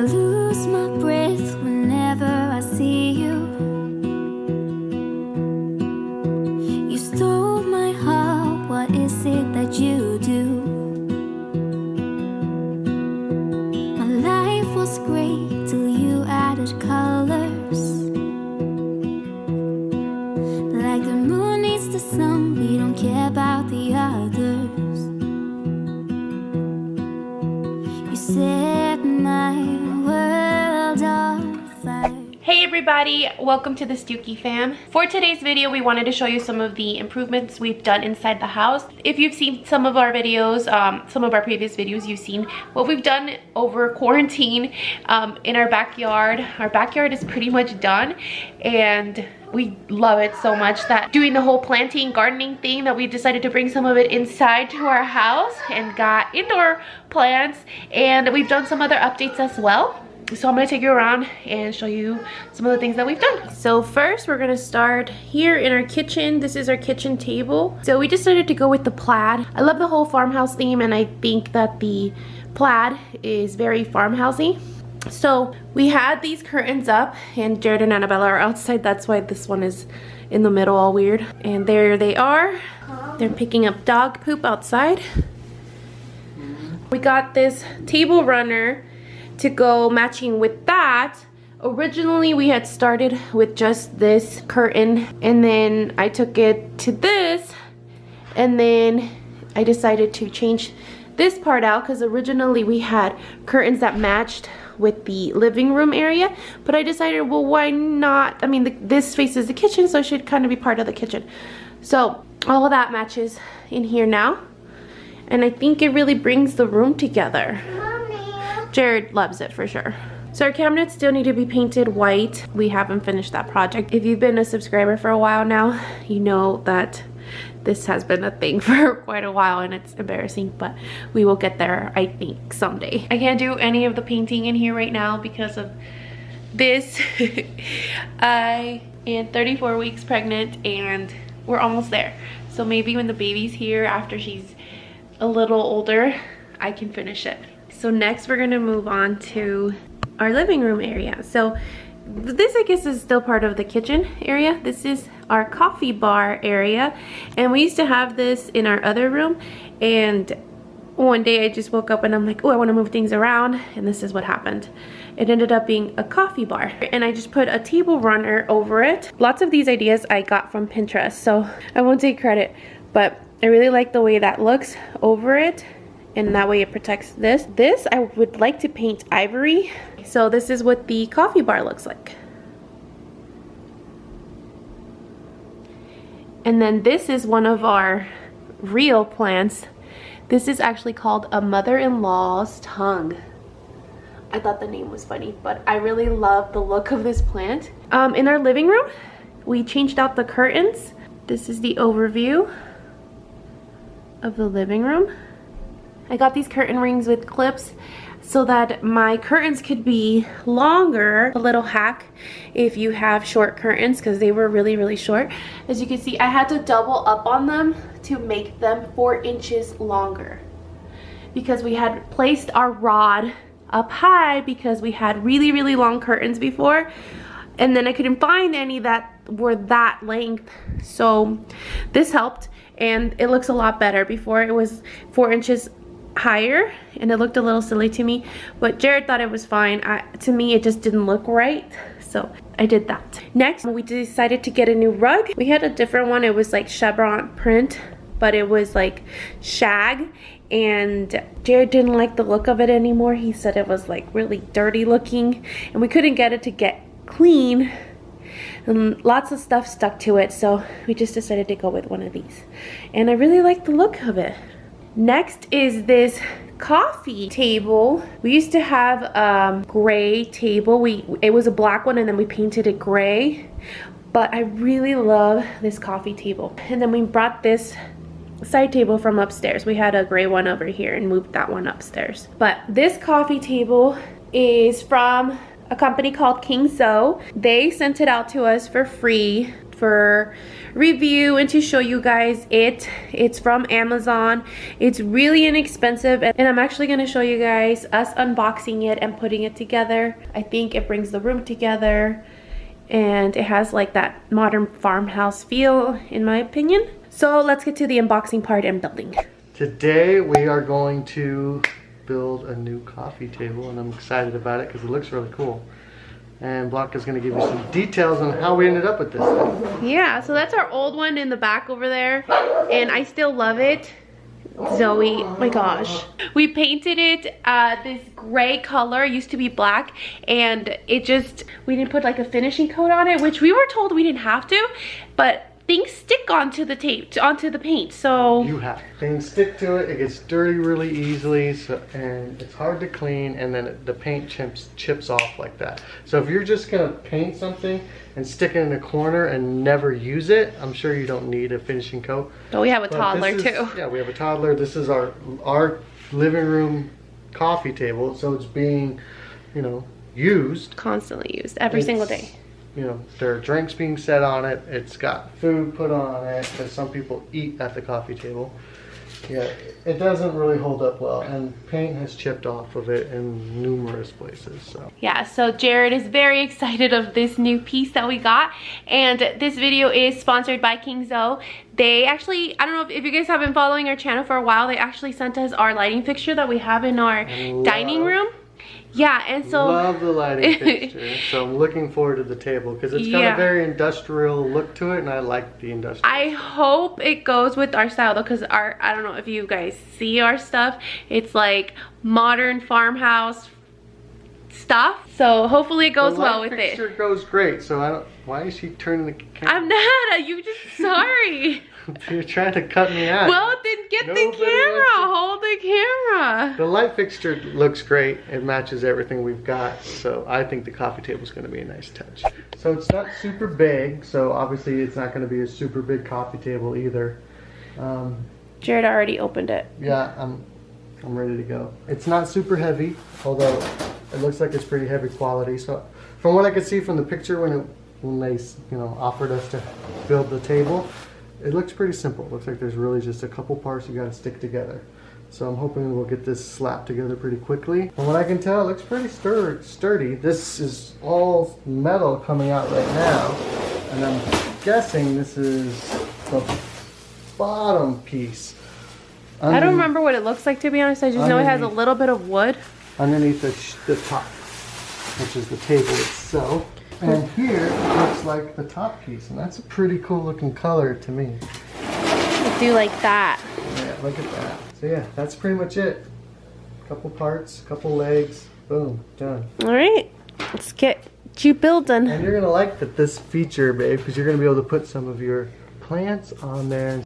lose my breath whenever I see you. You stole my heart, what is it that you do? My life was great till you added colors. Like the moon needs the sun, we don't care about the others. You set my world on fire. Hey everybody, welcome to the Stooky fam. For today's video, we wanted to show you some of the improvements we've done inside the house. If you've seen some of our videos, some of our previous videos, you've seen what we've done over quarantine in our backyard. Our backyard is pretty much done and we love it so much that doing the whole planting, gardening thing, that we decided to bring some of it inside to our house and got indoor plants, and we've done some other updates as well. So I'm gonna take you around and show you some of the things that we've done. So first we're gonna start here in our kitchen. This is our kitchen table. So we decided to go with the plaid. I love the whole farmhouse theme and I think that the plaid is very farmhousey. So we had these curtains up and Jarod and Annabella are outside. That's why this one is in the middle all weird. And there they are. They're picking up dog poop outside. We got this table runner to go matching with that. Originally we had started with just this curtain and then I took it to this and then I decided to change this part out because originally we had curtains that matched with the living room area, but I decided, well, why not? I mean, this faces the kitchen, so it should kind of be part of the kitchen. So all of that matches in here now and I think it really brings the room together. Jarod loves it for sure. So our cabinets still need to be painted white. We haven't finished that project. If you've been a subscriber for a while now, you know that this has been a thing for quite a while and it's embarrassing, but we will get there, I think, someday. I can't do any of the painting in here right now because of this. I am 34 weeks pregnant and we're almost there. So maybe when the baby's here, after she's a little older, I can finish it. So next we're gonna move on to our living room area. So this, I guess, is still part of the kitchen area. This is our coffee bar area. And we used to have this in our other room. And one day I just woke up and I'm like, oh, I wanna move things around. And this is what happened. It ended up being a coffee bar. And I just put a table runner over it. Lots of these ideas I got from Pinterest, so I won't take credit. But I really like the way that looks over it. And that way it protects this. This I would like to paint ivory. So this is what the coffee bar looks like. And then this is one of our real plants. This is actually called a mother-in-law's tongue. I thought the name was funny, but I really love the look of this plant. In our living room, we changed out the curtains. This is the overview of the living room. I got these curtain rings with clips so that my curtains could be longer. A little hack if you have short curtains, because they were really short. As you can see, I had to double up on them to make them 4 inches longer because we had placed our rod up high because we had really long curtains before, and then I couldn't find any that were that length. So this helped and it looks a lot better. Before it was 4 inches higher and it looked a little silly to me, but Jarod thought it was fine. To me it just didn't look right, so I did that. Next we decided to get a new rug. We had a different one. It was like chevron print, but it was like shag, and Jarod didn't like the look of it anymore. He said it was like really dirty looking and we couldn't get it to get clean and lots of stuff stuck to it, so we just decided to go with one of these and I really like the look of it. Next is this coffee table. We used to have a gray table. It was a black one and then we painted it gray, but I really love this coffee table. And then we brought this side table from upstairs. We had a gray one over here and moved that one upstairs. But this coffee table is from a company called Kingso. They sent it out to us for free for review and to show you guys it. It's from Amazon. It's really inexpensive, and I'm actually going to show you guys us unboxing it and putting it together. I think it brings the room together, and it has like that modern farmhouse feel, in my opinion. So let's get to the unboxing part and building. Today we are going to build a new coffee table, and I'm excited about it because it looks really cool. And Blanca's going to give you some details on how we ended up with this thing. Yeah, so that's our old one in the back over there, and I still love it. Zoe, oh my gosh. We painted it this gray color. It used to be black, and it just, we didn't put like a finishing coat on it, which we were told we didn't have to, but things stick onto the tape, onto the paint, so you have things stick to it. It gets dirty really easily, so, and it's hard to clean, and then the paint chips off like that. So if you're just gonna paint something and stick it in a corner and never use it, I'm sure you don't need a finishing coat. But we have a toddler too. Yeah, we have a toddler. This is our living room coffee table, so it's being, you know, used. Constantly used, every single day. You know, there are drinks being set on it. It's got food put on it, because some people eat at the coffee table. Yeah, it doesn't really hold up well, and paint has chipped off of it in numerous places. So yeah, so Jarod is very excited of this new piece that we got, and this video is sponsored by Kingso. They actually, I don't know if you guys have been following our channel for a while, they actually sent us our lighting fixture that we have in our dining room. Yeah, and so love the lighting fixture. So I'm looking forward to the table because it's got a very industrial look to it, and I like the industrial. I hope it goes with our style though, because I don't know if you guys see our stuff. It's like modern farmhouse stuff. So hopefully it goes well with it. The fixture goes great. So I don't. Why is she turning the camera? I'm not. You just sorry. You're trying to cut me out. Well, then get the camera. Hold the camera. The light fixture looks great. It matches everything we've got. So I think the coffee table is going to be a nice touch. So it's not super big. So obviously it's not going to be a super big coffee table either. Jarod already opened it. Yeah, I'm ready to go. It's not super heavy, although it looks like it's pretty heavy quality. So from what I could see from the picture when they offered us to build the table, it looks pretty simple. It looks like there's really just a couple parts you got to stick together. So I'm hoping we'll get this slapped together pretty quickly. From what I can tell, it looks pretty sturdy. This is all metal coming out right now, and I'm guessing this is the bottom piece. I don't remember what it looks like, to be honest. I just know it has a little bit of wood underneath the top, which is the table itself. And here it looks like the top piece, and that's a pretty cool looking color to me. I do like that. Yeah, look at that. So yeah, that's pretty much it. Couple parts, couple legs, boom, done. All right, let's get you building. And you're gonna like this feature, babe, because you're gonna be able to put some of your plants on there.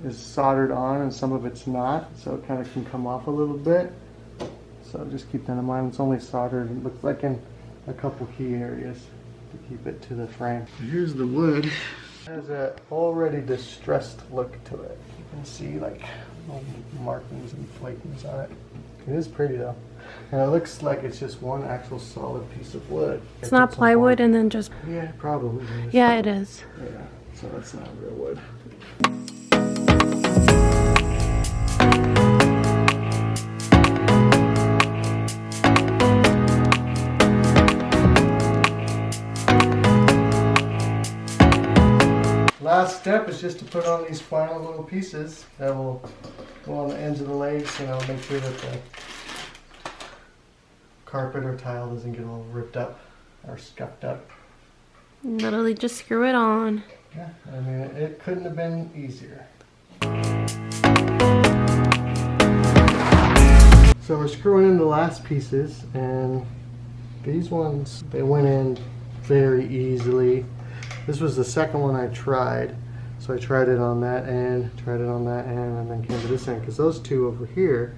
Is soldered on and some of it's not, so it kind of can come off a little bit. So just keep that in mind. It's only soldered, it looks like, in a couple key areas to keep it to the frame. Here's the wood. It has a already distressed look to it. You can see like little markings and flakings on it. It is pretty though. And it looks like it's just one actual solid piece of wood. It's not plywood and then just... Yeah, probably is. Yeah, it is. Yeah, so that's not real wood. Last step is just to put on these final little pieces that will go on the ends of the legs, make sure that the carpet or tile doesn't get all ripped up or scuffed up. Literally just screw it on. Yeah, I mean, it couldn't have been easier. So we're screwing in the last pieces, and these ones, they went in very easily. This was the second one I tried. So I tried it on that end, tried it on that end, and then came to this end, because those two over here,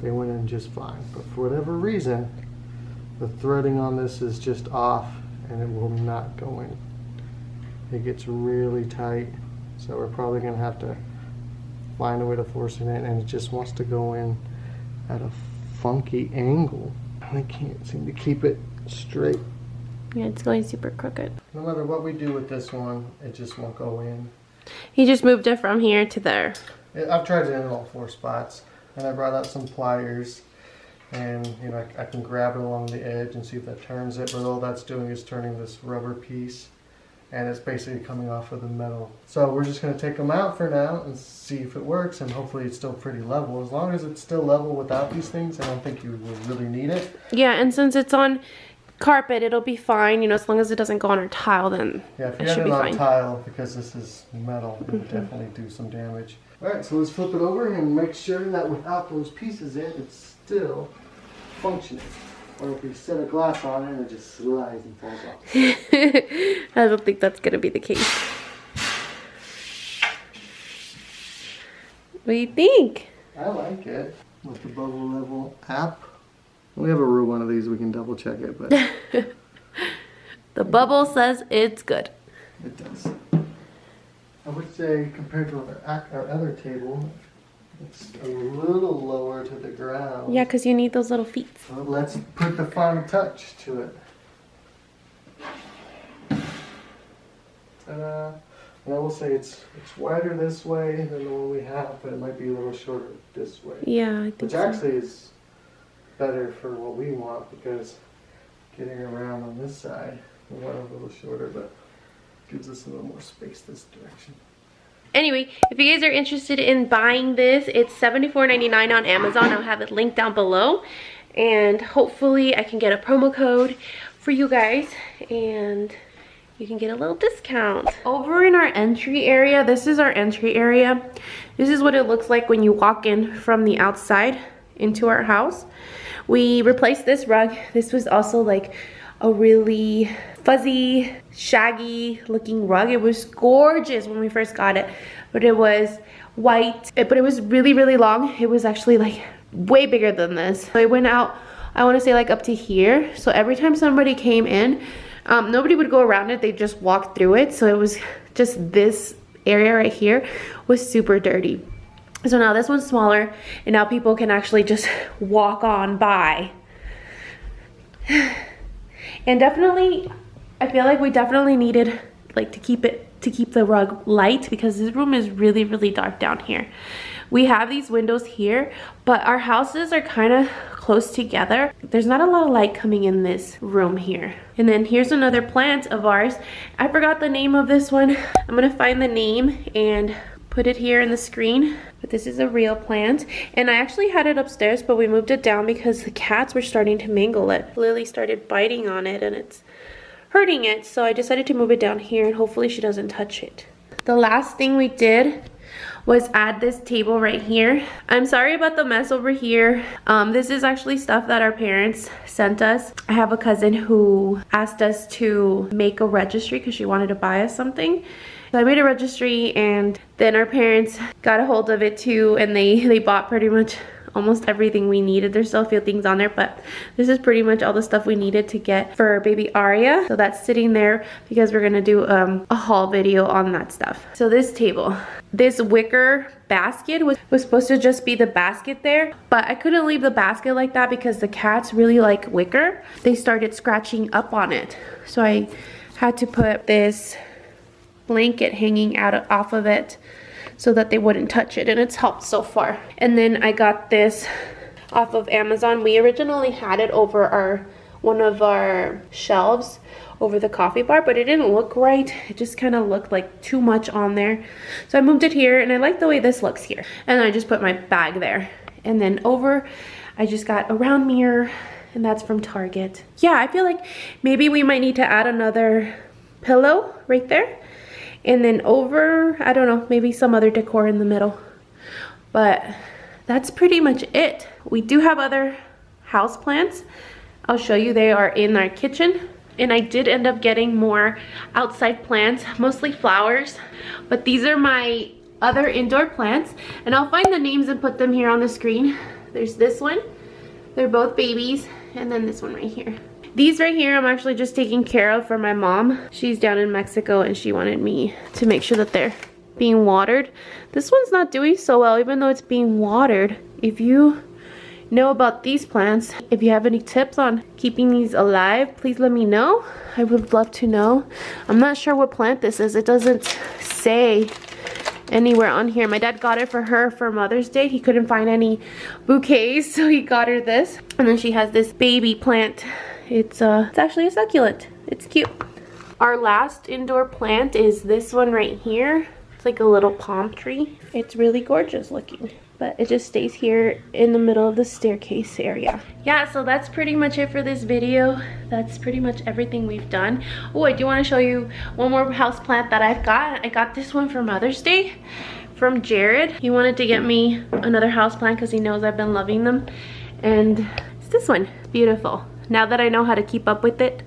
they went in just fine. But for whatever reason, the threading on this is just off, and it will not go in. it gets really tight. So we're probably gonna have to find a way to force it in, and it just wants to go in at a funky angle. I can't seem to keep it straight. Yeah, it's going super crooked. No matter what we do with this one, it just won't go in. He just moved it from here to there. I've tried it in all 4 spots, and I brought out some pliers, and you know, I can grab it along the edge and see if that turns it, but all that's doing is turning this rubber piece, and it's basically coming off of the metal. So we're just going to take them out for now and see if it works, and hopefully it's still pretty level. As long as it's still level without these things, I don't think you will really need it. Yeah, and since it's on carpet, it'll be fine, you know, as long as it doesn't go on our tile, then yeah, if you it have should it be on fine. tile, because this is metal, it would definitely do some damage. Alright, so let's flip it over and make sure that without those pieces in, it's still functioning. Or if we set a glass on it, it just slides and falls off. I don't think that's gonna be the case. What do you think? I like it. With the bubble level app. We have a real one of these, we can double check it, but The bubble says it's good. it does. I would say compared to our other table, it's a little lower to the ground. Yeah, because you need those little feet. So let's put the final touch to it. Ta-da! And I will say it's wider this way than the one we have, but it might be a little shorter this way. Yeah, I think Which so. actually is better for what we want, because getting around on this side, we want it a little shorter, but gives us a little more space this direction. Anyway, if you guys are interested in buying this, it's $74.99 on Amazon. I'll have it linked down below. And hopefully I can get a promo code for you guys, and you can get a little discount. Over in our entry area, this is our entry area. This is what it looks like when you walk in from the outside into our house. We replaced this rug. This was also like a really fuzzy, shaggy looking rug. It was gorgeous when we first got it, but it was white, but it was really, really long. It was actually like way bigger than this. So it went out, I want to say like up to here. So every time somebody came in, nobody would go around it, they just walked through it. So it was just this area right here was super dirty. So now this one's smaller, and now people can actually just walk on by. And definitely, I feel like we definitely needed like to keep the rug light, because this room is really, really dark down here. We have these windows here, but our houses are kind of close together. There's not a lot of light coming in this room here. And then here's another plant of ours. I forgot the name of this one. I'm gonna find the name and put it here in the screen. But this is a real plant, and I actually had it upstairs, but we moved it down because the cats were starting to mangle it. Lily started biting on it and it's hurting it, so I decided to move it down here, and hopefully she doesn't touch it. The last thing we did was add this table right here. I'm sorry about the mess over here. This is actually stuff that our parents sent us. I have a cousin who asked us to make a registry because she wanted to buy us something. So I made a registry, and then our parents got a hold of it too, and they bought pretty much almost everything we needed. There's still a few things on there, but this is pretty much all the stuff we needed to get for baby Aria. So that's sitting there because we're gonna do a haul video on that stuff. So this table, this wicker basket was supposed to just be the basket there, but I couldn't leave the basket like that because the cats really like wicker. They started scratching up on it. So I had to put this blanket hanging out off of it so that they wouldn't touch it, and it's helped so far. And then I got this off of Amazon. We originally had it over one of our shelves over the coffee bar, but it didn't look right. It just kind of looked like too much on there. So I moved it here, and I like the way this looks here. And then I just put my bag there. And then over, I just got a round mirror, and that's from Target. Yeah, I feel like maybe we might need to add another pillow right there. And then over, I don't know, maybe some other decor in the middle. But that's pretty much it. We do have other house plants. I'll show you, they are in our kitchen. And I did end up getting more outside plants, mostly flowers. But these are my other indoor plants. And I'll find the names and put them here on the screen. There's this one. They're both babies. And then this one right here. These right here I'm actually just taking care of for my mom. She's down in Mexico and she wanted me to make sure that they're being watered. This one's not doing so well even though it's being watered. If you know about these plants, if you have any tips on keeping these alive, please let me know. I would love to know. I'm not sure what plant this is. It doesn't say anywhere on here. My dad got it for her for Mother's Day. He couldn't find any bouquets, so he got her this. And then she has this baby plant. It's actually a succulent. It's cute. Our last indoor plant is this one right here. It's like a little palm tree. It's really gorgeous looking, but it just stays here in the middle of the staircase area. Yeah, so that's pretty much it for this video. That's pretty much everything we've done. Oh, I do want to show you one more house plant that I've got. I got this one for Mother's Day from Jarod. He wanted to get me another house plant because he knows I've been loving them. And it's this one. Beautiful. Now that I know how to keep up with it,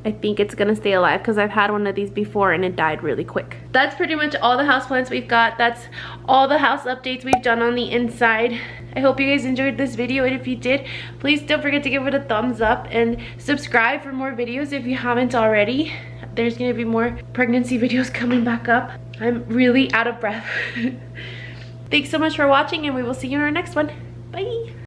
I think it's gonna stay alive because I've had one of these before and it died really quick. That's pretty much all the houseplants we've got. That's all the house updates we've done on the inside. I hope you guys enjoyed this video, and if you did, please don't forget to give it a thumbs up and subscribe for more videos if you haven't already. There's gonna be more pregnancy videos coming back up. I'm really out of breath. Thanks so much for watching, and we will see you in our next one. Bye.